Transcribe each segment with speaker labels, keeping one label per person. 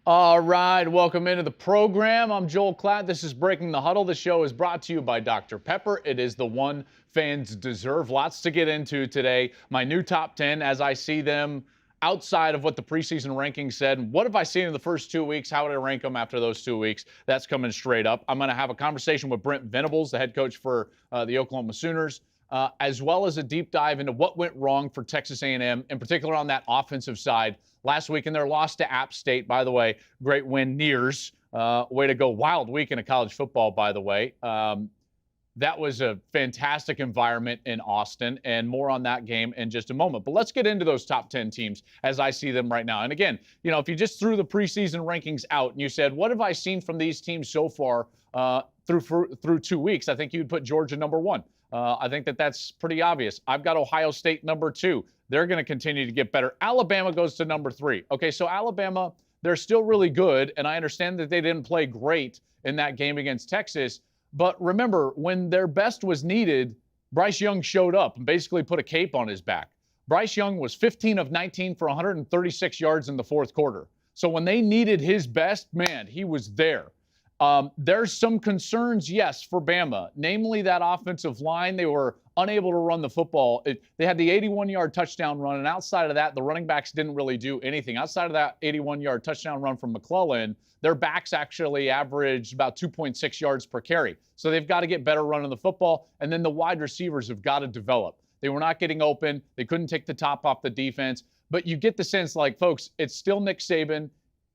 Speaker 1: All right, welcome into the program. I'm Joel Klatt. This is Breaking the Huddle. The show is brought to you by Dr. Pepper. It is the one fans deserve. Lots to get into today. My new top 10 as I see them outside of what the preseason rankings said. What have I seen in the first 2 weeks? How would I rank them after those 2 weeks? That's coming straight up. I'm going to have a conversation with Brent Venables, the head coach for the Oklahoma Sooners, as well as a deep dive into what went wrong for Texas A&M, in particular on that offensive side. Last week in their loss to App State, by the way, great win, Nears. Way to go. Wild week in college football, by the way. That was a fantastic environment in Austin, and more on that game in just a moment. But let's get into those top 10 teams as I see them right now. And again, you know, if you just threw the preseason rankings out and you said, what have I seen from these teams so far through 2 weeks, I think you'd put Georgia number one. I think that's pretty obvious. I've got Ohio State number two. They're going to continue to get better. Alabama goes to number three. Okay, so Alabama, they're still really good, and I understand that they didn't play great in that game against Texas. But remember, when their best was needed, Bryce Young showed up and basically put a cape on his back. Bryce Young was 15 of 19 for 136 yards in the fourth quarter. So when they needed his best, man, he was there. There's some concerns, yes, for Bama, namely that offensive line. They were unable to run the football. They had the 81-yard touchdown run, and outside of that, the running backs didn't really do anything. Outside of that 81-yard touchdown run from McClellan, their backs actually averaged about 2.6 yards per carry. So they've got to get better running the football, and then the wide receivers have got to develop. They were not getting open. They couldn't take the top off the defense. But you get the sense, like, folks, it's still Nick Saban.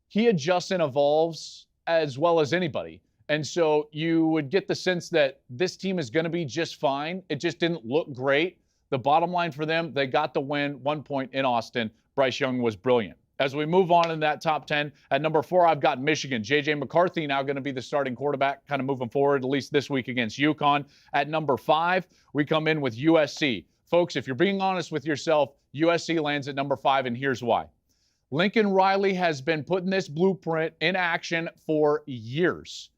Speaker 1: He adjusts and evolves as well as anybody. And so you would get the sense that this team is going to be just fine. It just didn't look great. The bottom line for them, they got the win, 1 point in Austin. Bryce Young was brilliant. As we move on in that top 10, at number 4, I've got Michigan. J.J. McCarthy now going to be the starting quarterback, kind of moving forward, at least this week against UConn. At number 5, we come in with USC. Folks, if you're being honest with yourself, USC lands at number 5, and here's why. Lincoln Riley has been putting this blueprint in action for years.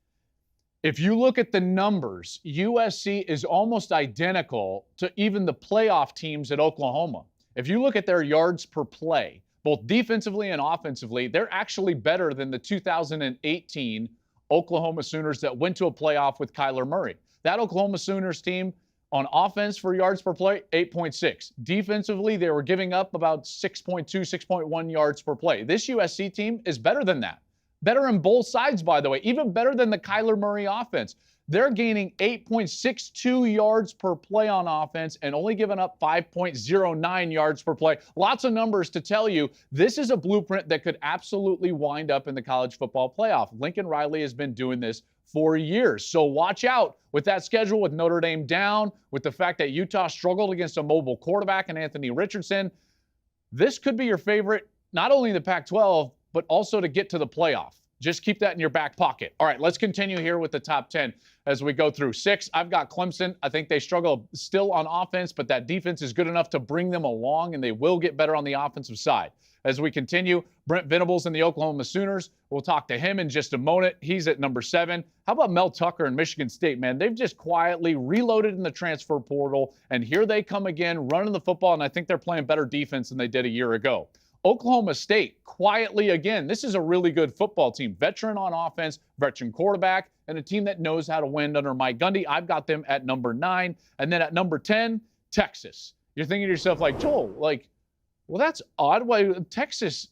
Speaker 1: If you look at the numbers, USC is almost identical to even the playoff teams at Oklahoma. If you look at their yards per play, both defensively and offensively, they're actually better than the 2018 Oklahoma Sooners that went to a playoff with Kyler Murray. That Oklahoma Sooners team, on offense for yards per play, 8.6. Defensively, they were giving up about 6.2, 6.1 yards per play. This USC team is better than that. Better on both sides, by the way. Even better than the Kyler Murray offense. They're gaining 8.62 yards per play on offense and only giving up 5.09 yards per play. Lots of numbers to tell you this is a blueprint that could absolutely wind up in the college football playoff. Lincoln Riley has been doing this for years. So watch out with that schedule, with Notre Dame down, with the fact that Utah struggled against a mobile quarterback and Anthony Richardson. This could be your favorite, not only in the Pac-12, but also to get to the playoff. Just keep that in your back pocket. All right, let's continue here with the top 10 as we go through 6. I've got Clemson. I think they struggle still on offense, but that defense is good enough to bring them along, and they will get better on the offensive side. As we continue, Brent Venables and the Oklahoma Sooners. We'll talk to him in just a moment. He's at number 7. How about Mel Tucker and Michigan State, man? They've just quietly reloaded in the transfer portal, and here they come again running the football, and I think they're playing better defense than they did a year ago. Oklahoma State, quietly again. This is a really good football team. Veteran on offense, veteran quarterback, and a team that knows how to win under Mike Gundy. I've got them at number 9. And then at number 10, Texas. You're thinking to yourself, like, Joel, like, well, that's odd. Why Texas,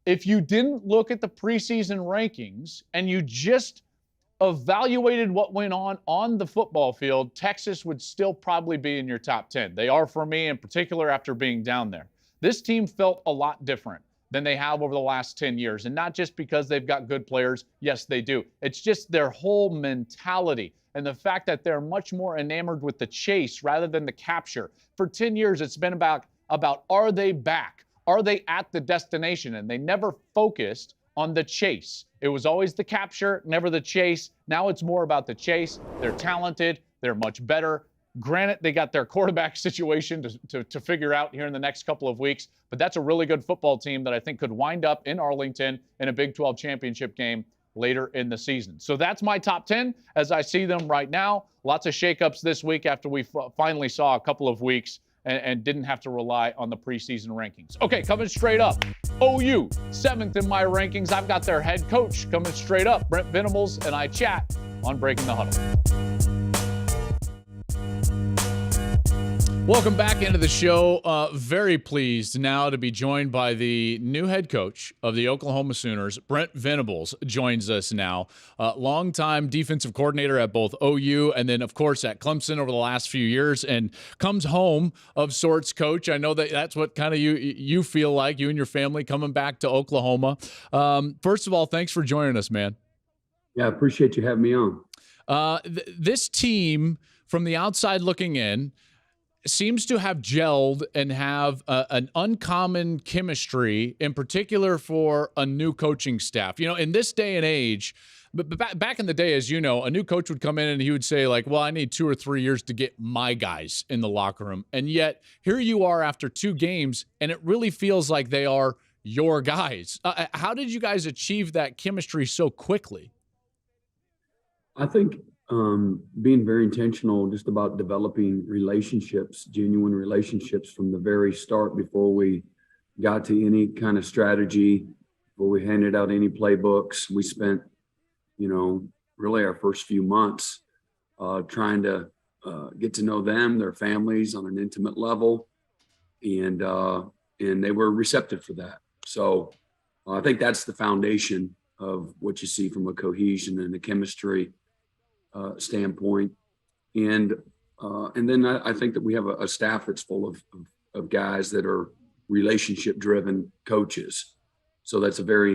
Speaker 1: if you didn't look at the preseason rankings and you just evaluated what went on the football field, Texas would still probably be in your top 10. They are for me, in particular, after being down there. This team felt a lot different than they have over the last 10 years. And not just because they've got good players. Yes, they do. It's just their whole mentality and the fact that they're much more enamored with the chase rather than the capture. For 10 years, it's been about are they back? Are they at the destination? And they never focused on the chase. It was always the capture, never the chase. Now it's more about the chase. They're talented. They're much better. Granted, they got their quarterback situation to figure out here in the next couple of weeks, but that's a really good football team that I think could wind up in Arlington in a Big 12 championship game later in the season. So that's my top 10 as I see them right now. Lots of shakeups this week after we finally saw a couple of weeks and didn't have to rely on the preseason rankings. Okay, coming straight up, OU, 7th in my rankings. I've got their head coach coming straight up, Brent Venables, and I chat on Breaking the Huddle. Welcome back into the show. Very pleased now to be joined by the new head coach of the Oklahoma Sooners. Brent Venables joins us now. Longtime defensive coordinator at both OU and then, of course, at Clemson over the last few years, and comes home of sorts, Coach. I know that's what kind of you feel like, you and your family coming back to Oklahoma. First of all, thanks for joining us, man.
Speaker 2: Yeah, I appreciate you having me on.
Speaker 1: This team, from the outside looking in, seems to have gelled and have an uncommon chemistry, in particular for a new coaching staff. You know, in this day and age, but back in the day, as you know, a new coach would come in and he would say, like, well, I need 2 or 3 years to get my guys in the locker room. And yet here you are after 2 games, and it really feels like they are your guys. How did you guys achieve that chemistry so quickly?
Speaker 2: I think being very intentional just about developing relationships, genuine relationships from the very start before we got to any kind of strategy, before we handed out any playbooks. We spent, really our first few months trying to get to know them, their families on an intimate level, and they were receptive for that. So I think that's the foundation of what you see from a cohesion and a chemistry standpoint. And then I think that we have a staff that's full of guys that are relationship driven coaches. So that's a very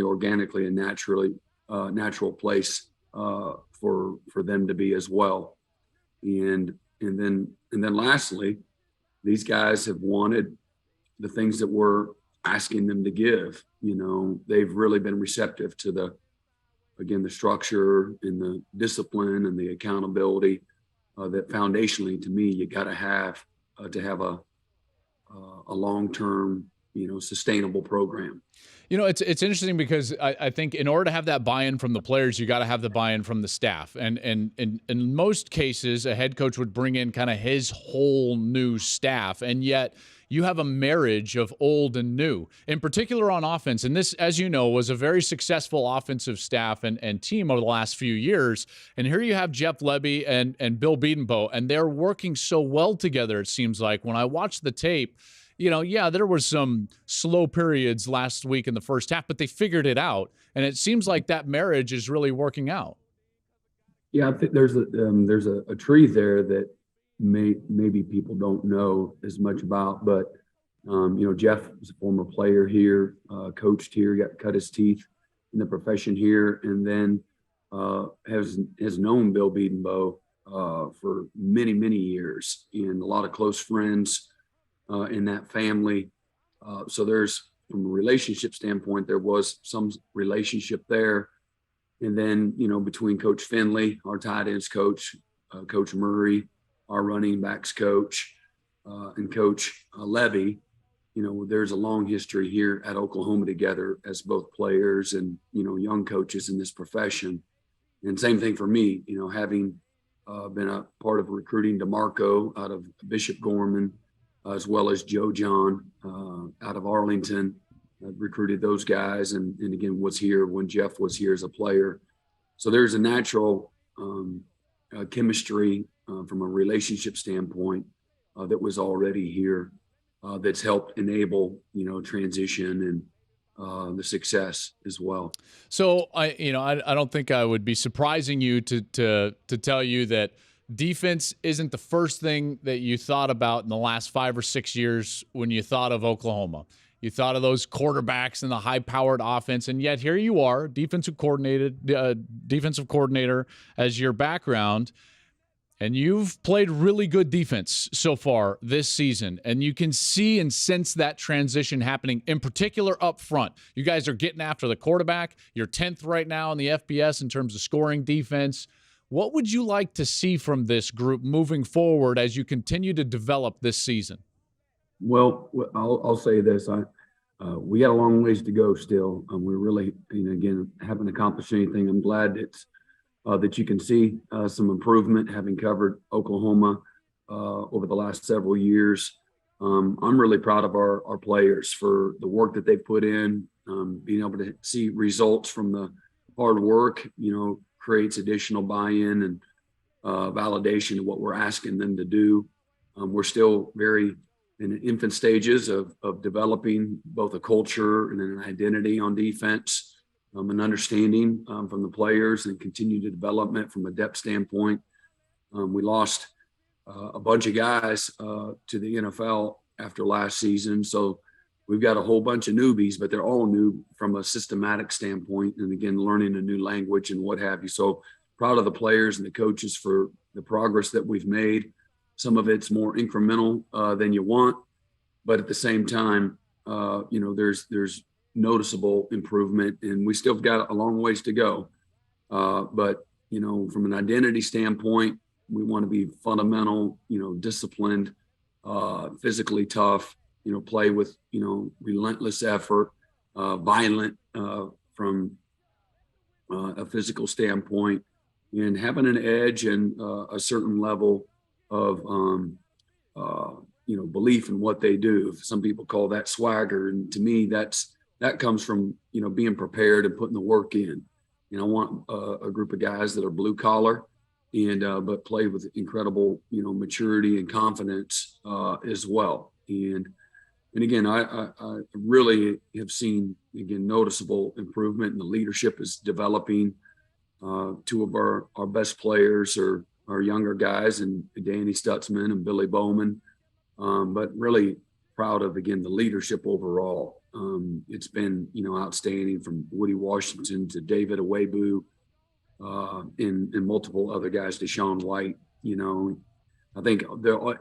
Speaker 2: organically and natural place for them to be as well. And then lastly, these guys have wanted the things that we're asking them to give. They've really been receptive to the structure and the discipline and the accountability that foundationally, to me, you got to have a long-term, sustainable program.
Speaker 1: It's interesting because I think in order to have that buy-in from the players, you got to have the buy-in from the staff. And in most cases, a head coach would bring in kind of his whole new staff. And yet you have a marriage of old and new, in particular on offense. And this, as you know, was a very successful offensive staff and team over the last few years. And here you have Jeff Lebby and Bill Bedenbaugh, and they're working so well together, it seems like. When I watched the tape, there was some slow periods last week in the first half, but they figured it out. And it seems like that marriage is really working out.
Speaker 2: Yeah, I think there's a tree there that maybe people don't know as much about, but Jeff was a former player here, coached here, cut his teeth in the profession here, and then has known Bill Bedenbaugh for many, many years, and a lot of close friends in that family. So there's, from a relationship standpoint, there was some relationship there. And then, between Coach Finley, our tight ends coach, Coach Murray, our running backs coach, and Coach Levy, there's a long history here at Oklahoma together as both players and, young coaches in this profession. And same thing for me, having been a part of recruiting DeMarco out of Bishop Gorman, as well as Joe John out of Arlington. I've recruited those guys and again was here when Jeff was here as a player. So there's a natural chemistry from a relationship standpoint that was already here that's helped enable, transition and the success as well.
Speaker 1: So I don't think I would be surprising you to tell you that defense isn't the first thing that you thought about in the last 5 or 6 years when you thought of Oklahoma. You thought of those quarterbacks and the high-powered offense, and yet here you are, defensive coordinator as your background, and you've played really good defense so far this season, and you can see and sense that transition happening, in particular up front. You guys are getting after the quarterback. You're 10th right now in the FBS in terms of scoring defense. What would you like to see from this group moving forward as you continue to develop this season?
Speaker 2: Well, I'll say this. we got a long ways to go still. We're really, again, haven't accomplished anything. I'm glad that you can see some improvement having covered Oklahoma over the last several years. I'm really proud of our players for the work that they've put in. Being able to see results from the hard work, creates additional buy-in and validation of what we're asking them to do. We're still very in the infant stages of developing both a culture and an identity on defense, an understanding from the players, and continued development from a depth standpoint. We lost a bunch of guys to the NFL after last season. So we've got a whole bunch of newbies, but they're all new from a systematic standpoint. And again, learning a new language and what have you. So proud of the players and the coaches for the progress that we've made. Some of it's more incremental than you want, but at the same time, there's noticeable improvement, and we still got a long ways to go. But from an identity standpoint, we want to be fundamental, disciplined, physically tough, play with, relentless effort, violent from a physical standpoint, and having an edge and a certain level of, belief in what they do. Some people call that swagger. And to me, that comes from, being prepared and putting the work in. I want a group of guys that are blue collar and but play with incredible, maturity and confidence as well. And again, I really have seen, again, noticeable improvement, and the leadership is developing. Two of our best players are younger guys, and Danny Stutzman and Billy Bowman. But really proud of, again, the leadership overall. It's been, outstanding, from Woody Washington to David Awebu, and multiple other guys, Deshaun White. I think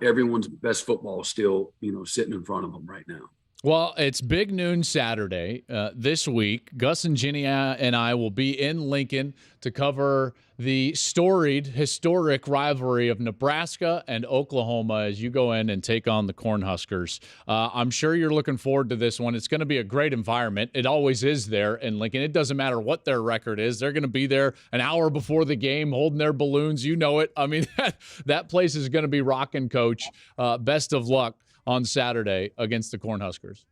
Speaker 2: everyone's best football is still, sitting in front of them right now.
Speaker 1: Well, it's Big Noon Saturday this week. Gus and Ginny and I will be in Lincoln to cover the historic rivalry of Nebraska and Oklahoma as you go in and take on the Cornhuskers. I'm sure you're looking forward to this one. It's going to be a great environment. It always is there in Lincoln. It doesn't matter what their record is. They're going to be there an hour before the game holding their balloons. You know it. I mean, that place is going to be rocking, Coach. Best of luck on Saturday against the Cornhuskers.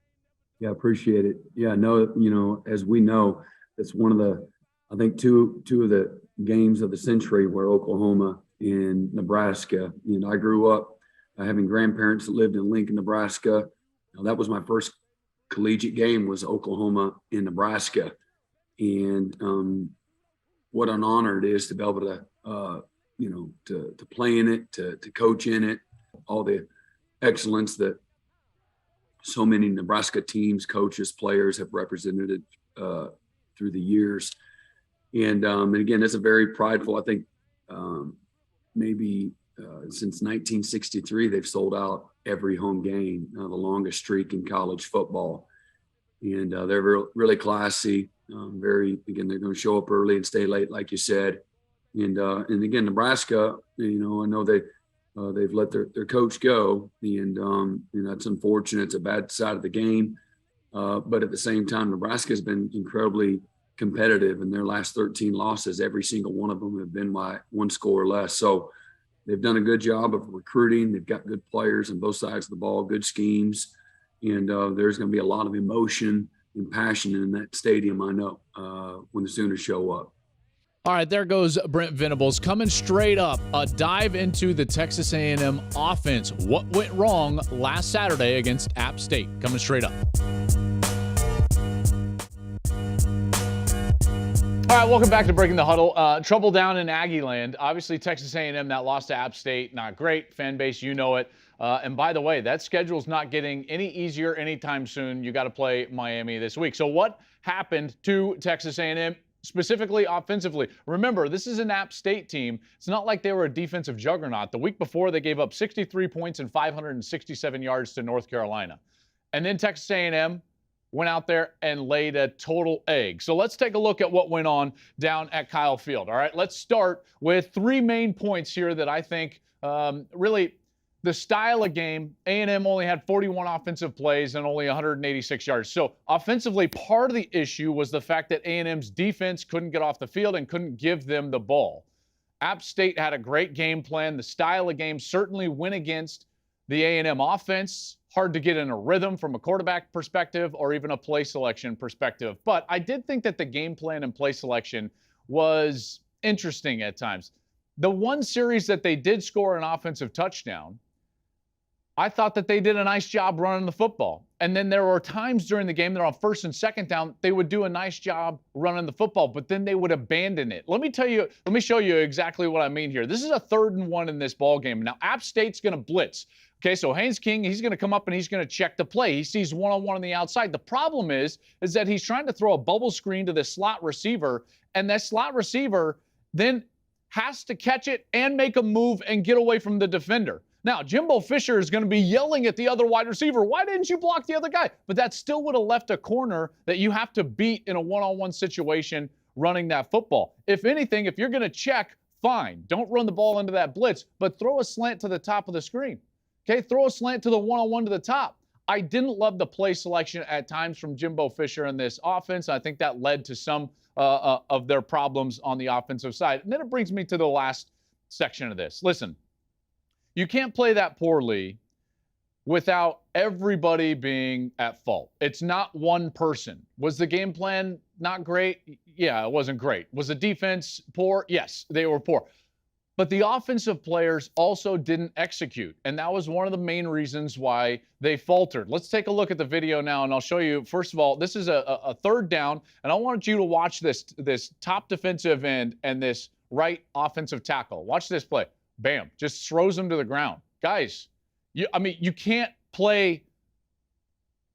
Speaker 2: Yeah, appreciate it. Yeah, no, as we know, it's one of the, I think two of the games of the century where Oklahoma and Nebraska. I grew up having grandparents that lived in Lincoln, Nebraska. That was my first collegiate game, was Oklahoma in Nebraska. And what an honor it is to be able to, to play in it, to coach in it, all the excellence that so many Nebraska teams, coaches, players have represented through the years. And again, it's a very prideful, I think, maybe since 1963, they've sold out every home game, the longest streak in college football. And they're really classy, again, they're going to show up early and stay late, like you said. And again, Nebraska, I know they've let their coach go, and that's unfortunate. It's a bad side of the game, but at the same time, Nebraska has been incredibly competitive in their last 13 losses. Every single one of them have been by one score or less. So they've done a good job of recruiting. They've got good players on both sides of the ball, good schemes, and there's going to be a lot of emotion and passion in that stadium, I know, when the Sooners show up.
Speaker 1: All right, there goes Brent Venables coming straight up. A dive into the Texas A&M offense. What went wrong last Saturday against App State? Coming straight up. All right, welcome back to Breaking the Huddle. Trouble down in Aggie land. Obviously, Texas A&M, that loss to App State, not great. Fan base, you know it. And by the way, that schedule's not getting any easier anytime soon. You got to play Miami this week. So what happened to Texas A&M? Specifically offensively. Remember, this is an App State team. It's not like they were a defensive juggernaut. The week before, they gave up 63 points and 567 yards to North Carolina. And then Texas A&M went out there and laid a total egg. So let's take a look at what went on down at Kyle Field. All right, let's start with three main points here that I think really the style of game, A&M only had 41 offensive plays and only 186 yards. So offensively, part of the issue was the fact that A&M's defense couldn't get off the field and couldn't give them the ball. App State had a great game plan. The style of game certainly went against the A&M offense. Hard to get in a rhythm from a quarterback perspective or even a play selection perspective. But I did think that the game plan and play selection was interesting at times. The one series that they did score an offensive touchdown, I thought that they did a nice job running the football. And then there were times during the game that on first and second down, they would do a nice job running the football, but then they would abandon it. Let me show you exactly what I mean here. This is a 3rd and 1 in this ball game. Now, App State's going to blitz. Okay, so Haynes King, he's going to come up and he's going to check the play. He sees one-on-one on the outside. The problem is that he's trying to throw a bubble screen to the slot receiver, and that slot receiver then has to catch it and make a move and get away from the defender. Now, Jimbo Fisher is going to be yelling at the other wide receiver, why didn't you block the other guy? But that still would have left a corner that you have to beat in a one-on-one situation running that football. If anything, if you're going to check, fine. Don't run the ball into that blitz, but throw a slant to the top of the screen. Okay, throw a slant to the one-on-one to the top. I didn't love the play selection at times from Jimbo Fisher in this offense. I think that led to some of their problems on the offensive side. And then it brings me to the last section of this. Listen. You can't play that poorly without everybody being at fault. It's not one person. Was the game plan not great? Yeah, it wasn't great. Was the defense poor? Yes, they were poor. But the offensive players also didn't execute, and that was one of the main reasons why they faltered. Let's take a look at the video now, and I'll show you. First of all, this is a 3rd down, and I want you to watch this top defensive end and this right offensive tackle. Watch this play. Bam, just throws him to the ground. Guys, you can't play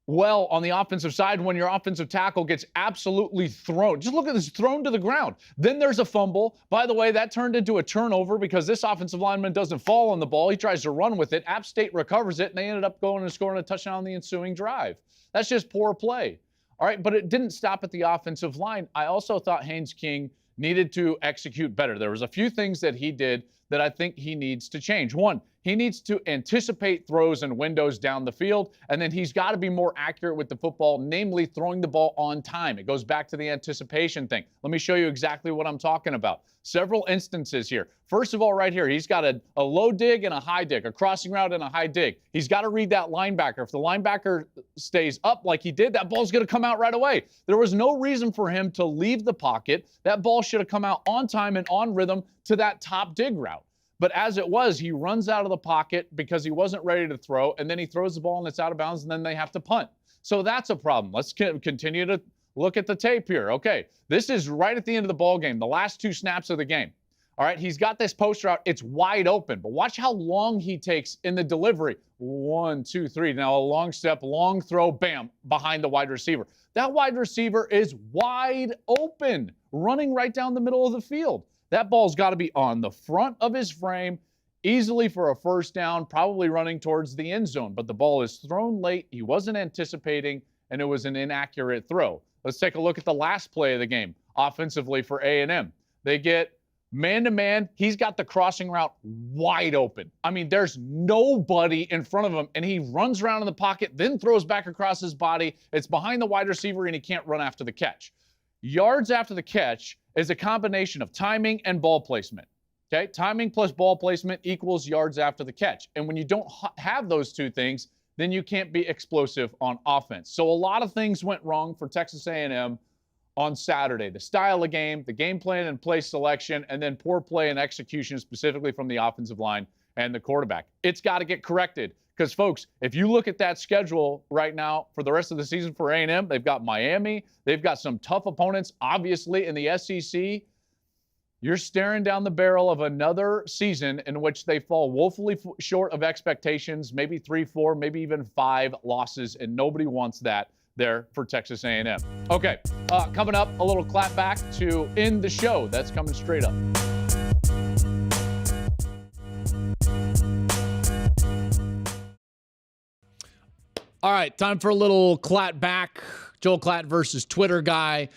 Speaker 1: well on the offensive side when your offensive tackle gets absolutely thrown. Just look at this, thrown to the ground. Then there's a fumble. By the way, that turned into a turnover because this offensive lineman doesn't fall on the ball. He tries to run with it. App State recovers it, and they ended up going and scoring a touchdown on the ensuing drive. That's just poor play. All right, but it didn't stop at the offensive line. I also thought Haynes King needed to execute better. There was a few things that he did that I think he needs to change. One, he needs to anticipate throws and windows down the field, and then he's got to be more accurate with the football, namely throwing the ball on time. It goes back to the anticipation thing. Let me show you exactly what I'm talking about. Several instances here. First of all, right here, he's got a low dig and a high dig, a crossing route and a high dig. He's got to read that linebacker. If the linebacker stays up like he did, that ball's going to come out right away. There was no reason for him to leave the pocket. That ball should have come out on time and on rhythm to that top dig route. But as it was, he runs out of the pocket because he wasn't ready to throw, and then he throws the ball and it's out of bounds, and then they have to punt. So that's a problem. Let's continue to look at the tape here. Okay, this is right at the end of the ball game, the last 2 snaps of the game. All right, he's got this post route. It's wide open, but watch how long he takes in the delivery. 1, 2, 3. Now a long step, long throw, bam, behind the wide receiver. That wide receiver is wide open, running right down the middle of the field. That ball's got to be on the front of his frame, easily for a first down, probably running towards the end zone. But the ball is thrown late. He wasn't anticipating, and it was an inaccurate throw. Let's take a look at the last play of the game, offensively for A&M. They get man-to-man. He's got the crossing route wide open. I mean, there's nobody in front of him, and he runs around in the pocket, then throws back across his body. It's behind the wide receiver, and he can't run after the catch. Yards after the catch is a combination of timing and ball placement. Okay, timing plus ball placement equals yards after the catch. And when you don't have those two things, then you can't be explosive on offense. So a lot of things went wrong for Texas A&M on Saturday. The style of game, the game plan and play selection, and then poor play and execution specifically from the offensive line and the quarterback. It's got to get corrected because, folks, if you look at that schedule right now for the rest of the season for A&M, they've got Miami. They've got some tough opponents, obviously, in the SEC. You're staring down the barrel of another season in which they fall woefully short of expectations, maybe 3, 4, maybe even 5 losses, and nobody wants that there for Texas A&M. Okay, coming up, a little Klattback to end the show. That's coming straight up. All right, time for a little Klattback. Joel Klatt versus Twitter guy.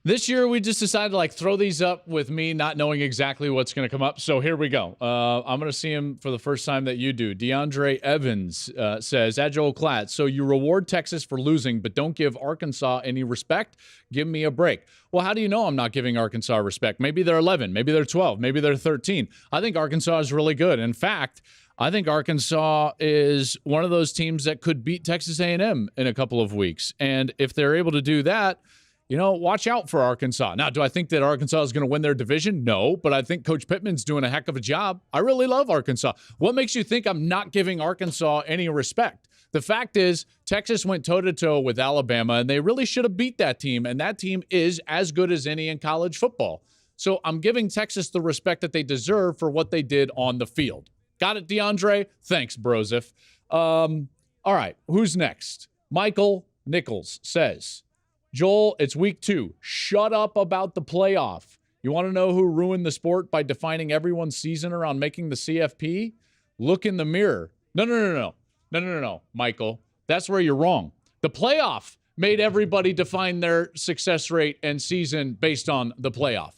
Speaker 1: This year, we just decided to throw these up with me not knowing exactly what's going to come up. So here we go. I'm going to see him for the first time that you do. DeAndre Evans says, at Joel Klatt, so you reward Texas for losing, but don't give Arkansas any respect? Give me a break. Well, how do you know I'm not giving Arkansas respect? Maybe they're 11, maybe they're 12, maybe they're 13. I think Arkansas is really good. In fact, I think Arkansas is one of those teams that could beat Texas A&M in a couple of weeks. And if they're able to do that, watch out for Arkansas. Now, do I think that Arkansas is going to win their division? No, but I think Coach Pittman's doing a heck of a job. I really love Arkansas. What makes you think I'm not giving Arkansas any respect? The fact is, Texas went toe-to-toe with Alabama, and they really should have beat that team, and that team is as good as any in college football. So I'm giving Texas the respect that they deserve for what they did on the field. Got it, DeAndre? Thanks, Broseph. All right, who's next? Michael Nichols says, Joel, it's week 2. Shut up about the playoff. You want to know who ruined the sport by defining everyone's season around making the CFP? Look in the mirror. No, Michael. That's where you're wrong. The playoff made everybody define their success rate and season based on the playoff.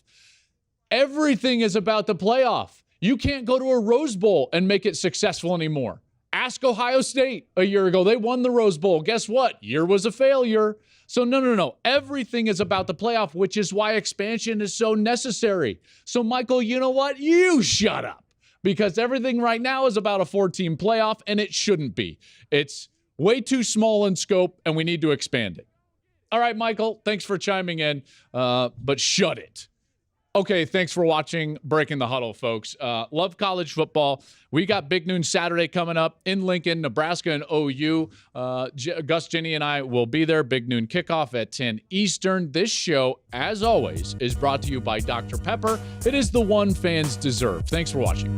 Speaker 1: Everything is about the playoff. You can't go to a Rose Bowl and make it successful anymore. Ask Ohio State a year ago. They won the Rose Bowl. Guess what? Year was a failure. So no. Everything is about the playoff, which is why expansion is so necessary. So, Michael, you know what? You shut up. Because everything right now is about a 4-team playoff, and it shouldn't be. It's way too small in scope, and we need to expand it. All right, Michael, thanks for chiming in, but shut it. Okay, thanks for watching Breaking the Huddle, folks. Love college football. We got Big Noon Saturday coming up in Lincoln, Nebraska and OU. Gus, Jenny, and I will be there. Big Noon Kickoff at 10 Eastern. This show, as always, is brought to you by Dr. Pepper. It is the one fans deserve. Thanks for watching.